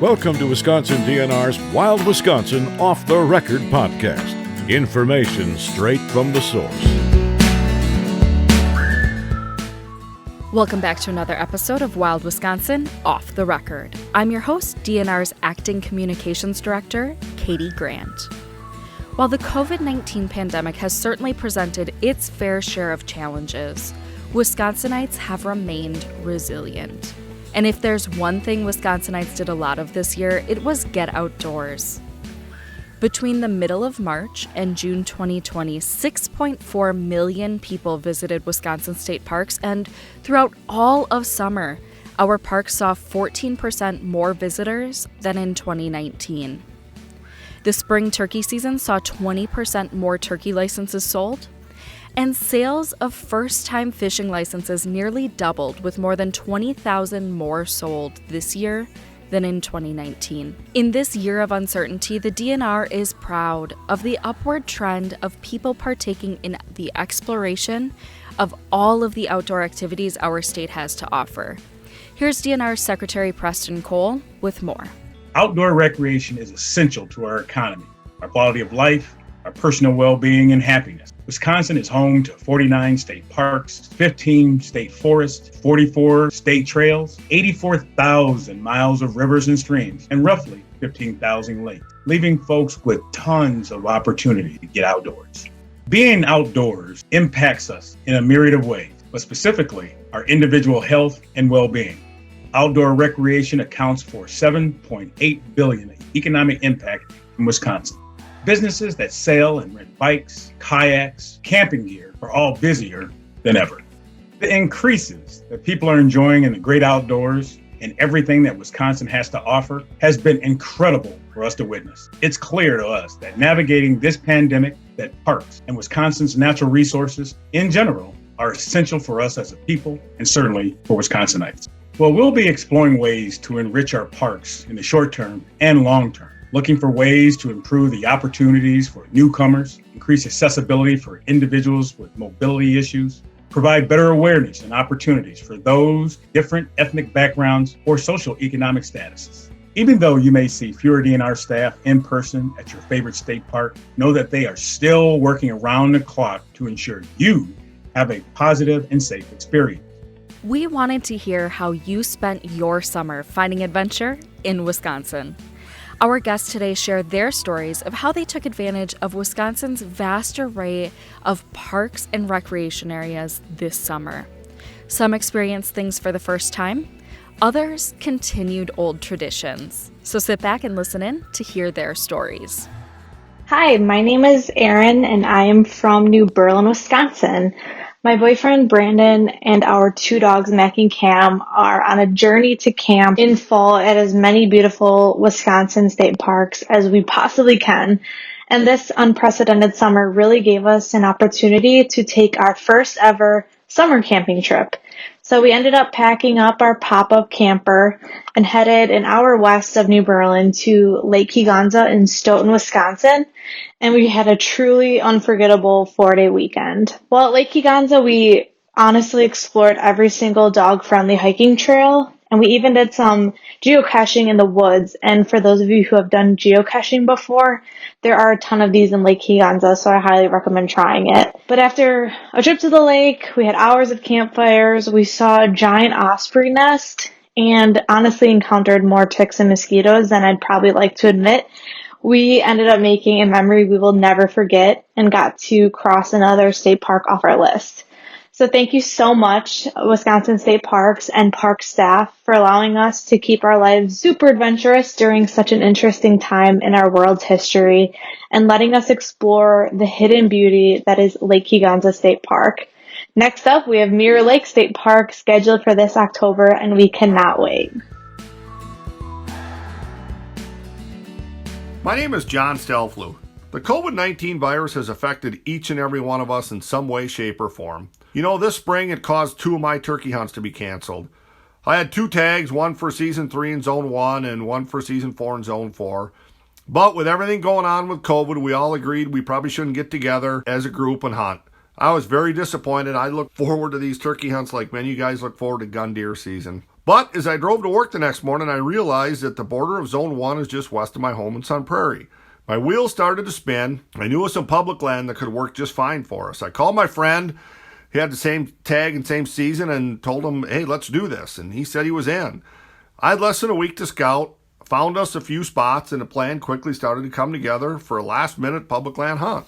Welcome to Wisconsin DNR's Wild Wisconsin Off the Record podcast. Information straight from the source. Welcome back to another episode of Wild Wisconsin Off the Record. I'm your host, DNR's Acting Communications Director, Katie Grant. While the COVID-19 pandemic has certainly presented its fair share of challenges, Wisconsinites have remained resilient. And if there's one thing Wisconsinites did a lot of this year, it was get outdoors. Between the middle of March and June 2020, 6.4 million people visited Wisconsin state parks, and throughout all of summer, our parks saw 14% more visitors than in 2019. The spring turkey season saw 20% more turkey licenses sold, and sales of first-time fishing licenses nearly doubled, with more than 20,000 more sold this year than in 2019. In this year of uncertainty, the DNR is proud of the upward trend of people partaking in the exploration of all of the outdoor activities our state has to offer. Here's DNR Secretary Preston Cole with more. Outdoor recreation is essential to our economy, our quality of life, our personal well-being, and happiness. Wisconsin is home to 49 state parks, 15 state forests, 44 state trails, 84,000 miles of rivers and streams, and roughly 15,000 lakes, leaving folks with tons of opportunity to get outdoors. Being outdoors impacts us in a myriad of ways, but specifically our individual health and well-being. Outdoor recreation accounts for $7.8 billion in economic impact in Wisconsin. Businesses that sell and rent bikes, kayaks, camping gear are all busier than ever. The increases that people are enjoying in the great outdoors and everything that Wisconsin has to offer has been incredible for us to witness. It's clear to us that navigating this pandemic, that parks and Wisconsin's natural resources in general are essential for us as a people and certainly for Wisconsinites. Well, we'll be exploring ways to enrich our parks in the short term and long term, looking for ways to improve the opportunities for newcomers, increase accessibility for individuals with mobility issues, provide better awareness and opportunities for those different ethnic backgrounds or social economic statuses. Even though you may see fewer DNR staff in person at your favorite state park, know that they are still working around the clock to ensure you have a positive and safe experience. We wanted to hear how you spent your summer finding adventure in Wisconsin. Our guests today share their stories of how they took advantage of Wisconsin's vast array of parks and recreation areas this summer. Some experienced things for the first time, others continued old traditions. So sit back and listen in to hear their stories. Hi, my name is Erin and I am from New Berlin, Wisconsin. My boyfriend Brandon and our two dogs, Mac and Cam, are on a journey to camp in fall at as many beautiful Wisconsin state parks as we possibly can. And this unprecedented summer really gave us an opportunity to take our first ever summer camping trip. So we ended up packing up our pop-up camper and headed an hour west of New Berlin to Lake Higanza in Stoughton, Wisconsin. And we had a truly unforgettable 4-day weekend. Well, at Lake Higanza, we honestly explored every single dog-friendly hiking trail. And we even did some geocaching in the woods. And for those of you who have done geocaching before, there are a ton of these in Lake Higanza, so I highly recommend trying it. But after a trip to the lake, we had hours of campfires, we saw a giant osprey nest, and honestly encountered more ticks and mosquitoes than I'd probably like to admit. We ended up making a memory we will never forget and got to cross another state park off our list. So thank you so much, Wisconsin State Parks and park staff, for allowing us to keep our lives super adventurous during such an interesting time in our world's history and letting us explore the hidden beauty that is Lake Higanza State Park. Next up, we have Mirror Lake State Park scheduled for this October, and we cannot wait. My name is John Stelflew. The COVID-19 virus has affected each and every one of us in some way, shape, or form. You know, this spring it caused 2 of my turkey hunts to be canceled. I had 2 tags, one for Season 3 in Zone 1 and one for Season 4 in Zone 4. But with everything going on with COVID, we all agreed we probably shouldn't get together as a group and hunt. I was very disappointed. I look forward to these turkey hunts like many of you guys look forward to gun deer season. But as I drove to work the next morning, I realized that the border of Zone 1 is just west of my home in Sun Prairie. My wheels started to spin. I knew it was some public land that could work just fine for us. I called my friend. He had the same tag and same season and told him, hey, let's do this. And he said he was in. I had less than a week to scout, found us a few spots, and the plan quickly started to come together for a last-minute public land hunt.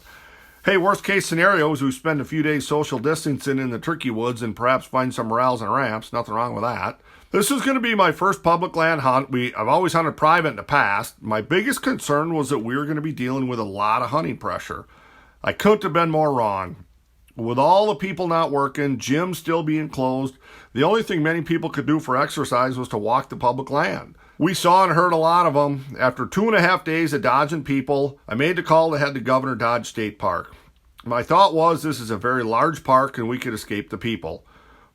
Hey, worst case scenario is we spend a few days social distancing in the turkey woods and perhaps find some morels and ramps. Nothing wrong with that. This is going to be my first public land hunt. I've always hunted private in the past. My biggest concern was that we were going to be dealing with a lot of hunting pressure. I couldn't have been more wrong. With all the people not working, gyms still being closed, the only thing many people could do for exercise was to walk the public land. We saw and heard a lot of them. After 2.5 days of dodging people, I made the call to head to Governor Dodge State Park. My thought was this is a very large park and we could escape the people.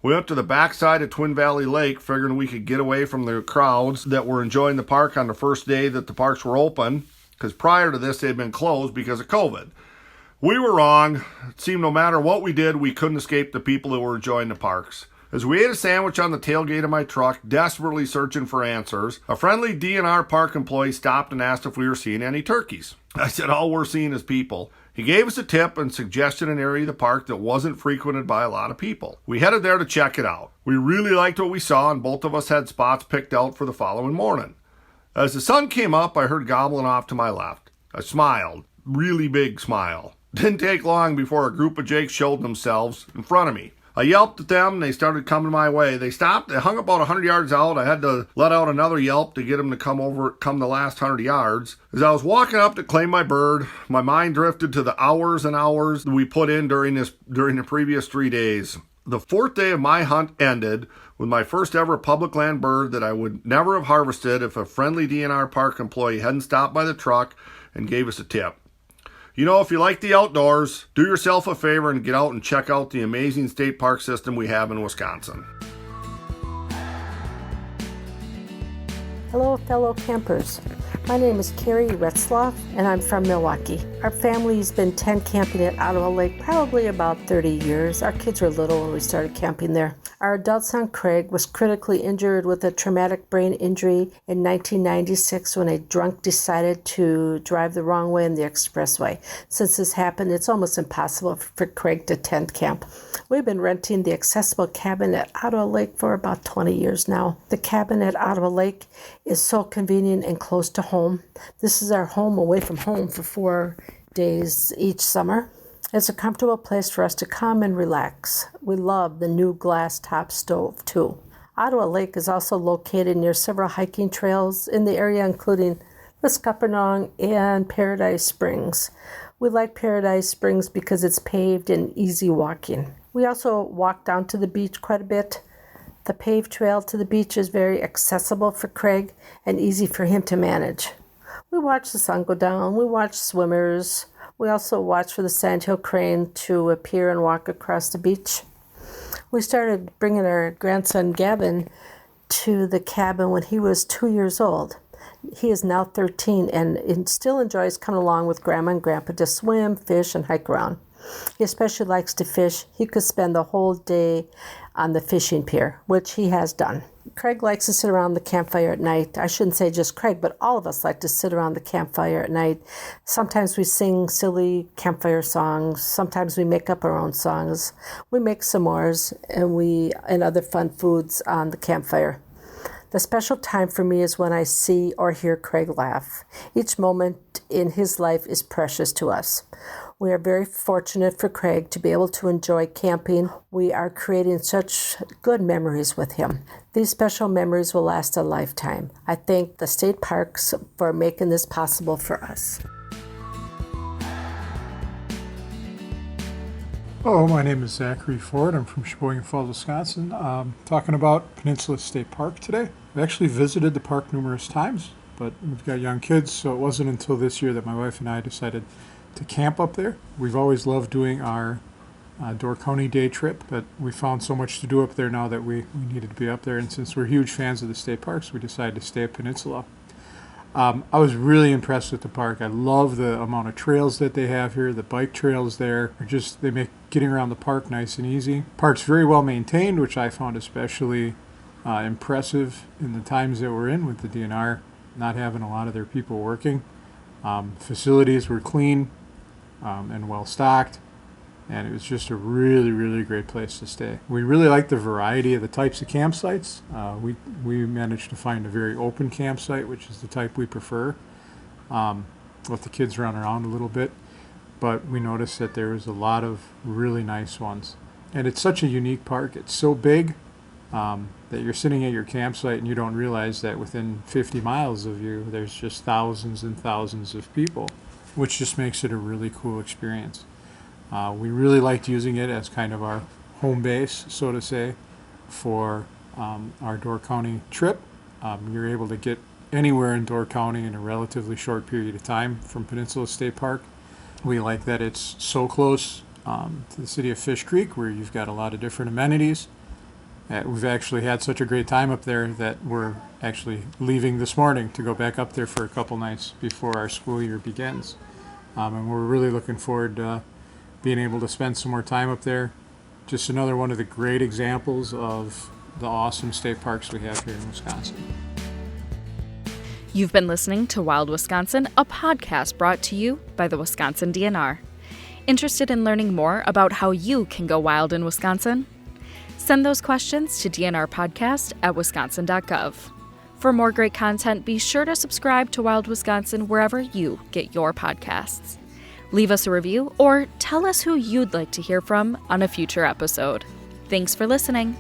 We went to the backside of Twin Valley Lake, figuring we could get away from the crowds that were enjoying the park on the first day that the parks were open, because prior to this they'd been closed because of COVID. We were wrong. It seemed no matter what we did, we couldn't escape the people that were enjoying the parks. As we ate a sandwich on the tailgate of my truck, desperately searching for answers, a friendly DNR park employee stopped and asked if we were seeing any turkeys. I said, all we're seeing is people. He gave us a tip and suggested an area of the park that wasn't frequented by a lot of people. We headed there to check it out. We really liked what we saw, and both of us had spots picked out for the following morning. As the sun came up, I heard gobbling off to my left. I smiled. Really big smile. Didn't take long before a group of jakes showed themselves in front of me. I yelped at them, and they started coming my way. They stopped. They hung about 100 yards out. I had to let out another yelp to get them to come the last 100 yards. As I was walking up to claim my bird, my mind drifted to the hours and hours that we put in during the previous 3 days. The fourth day of my hunt ended with my first ever public land bird that I would never have harvested if a friendly DNR park employee hadn't stopped by the truck and gave us a tip. You know, if you like the outdoors, do yourself a favor and get out and check out the amazing state park system we have in Wisconsin. Hello, fellow campers. My name is Carrie Retzloff, and I'm from Milwaukee. Our family's been tent camping at Ottawa Lake probably about 30 years. Our kids were little when we started camping there. Our adult son, Craig, was critically injured with a traumatic brain injury in 1996 when a drunk decided to drive the wrong way in the expressway. Since this happened, it's almost impossible for Craig to tent camp. We've been renting the accessible cabin at Ottawa Lake for about 20 years now. The cabin at Ottawa Lake is so convenient and close to home. This is our home away from home for 4 days each summer. It's a comfortable place for us to come and relax. We love the new glass top stove too. Ottawa Lake is also located near several hiking trails in the area, including Wisconsinites and Paradise Springs. We like Paradise Springs because it's paved and easy walking. We also walk down to the beach quite a bit. The paved trail to the beach is very accessible for Craig and easy for him to manage. We watch the sun go down. We watch swimmers. We also watch for the sandhill crane to appear and walk across the beach. We started bringing our grandson Gavin to the cabin when he was 2 years old. He is now 13 and still enjoys coming along with Grandma and Grandpa to swim, fish, and hike around. He especially likes to fish. He could spend the whole day on the fishing pier, which he has done. Craig likes to sit around the campfire at night. I shouldn't say just Craig, but all of us like to sit around the campfire at night. Sometimes we sing silly campfire songs. Sometimes we make up our own songs. We make s'mores and other fun foods on the campfire. The special time for me is when I see or hear Craig laugh. Each moment in his life is precious to us. We are very fortunate for Craig to be able to enjoy camping. We are creating such good memories with him. These special memories will last a lifetime. I thank the state parks for making this possible for us. Hello, my name is Zachary Ford. I'm from Sheboygan Falls, Wisconsin. Talking about Peninsula State Park today. We actually visited the park numerous times, but we've got young kids, so it wasn't until this year that my wife and I decided to camp up there. We've always loved doing our Door County day trip, but we found so much to do up there now that we needed to be up there, and since we're huge fans of the state parks, we decided to stay at Peninsula. I was really impressed with the park. I love the amount of trails that they have here. The bike trails there they make getting around the park nice and easy. Park's very well maintained, which I found especially impressive in the times that we're in with the DNR not having a lot of their people working. Facilities were clean and well stocked, and it was just a really, really great place to stay. We really liked the variety of the types of campsites. We managed to find a very open campsite, which is the type we prefer. Let the kids run around a little bit, but we noticed that there was a lot of really nice ones. And it's such a unique park. It's so big that you're sitting at your campsite and you don't realize that within 50 miles of you, there's just thousands and thousands of people, which just makes it a really cool experience. We really liked using it as kind of our home base, so to say, for our Door County trip. You're able to get anywhere in Door County in a relatively short period of time from Peninsula State Park. We like that it's so close to the city of Fish Creek, where you've got a lot of different amenities. We've actually had such a great time up there that we're actually leaving this morning to go back up there for a couple nights before our school year begins. And we're really looking forward to being able to spend some more time up there. Just another one of the great examples of the awesome state parks we have here in Wisconsin. You've been listening to Wild Wisconsin, a podcast brought to you by the Wisconsin DNR. Interested in learning more about how you can go wild in Wisconsin? Send those questions to dnrpodcast@wisconsin.gov. For more great content, be sure to subscribe to Wild Wisconsin wherever you get your podcasts. Leave us a review or tell us who you'd like to hear from on a future episode. Thanks for listening.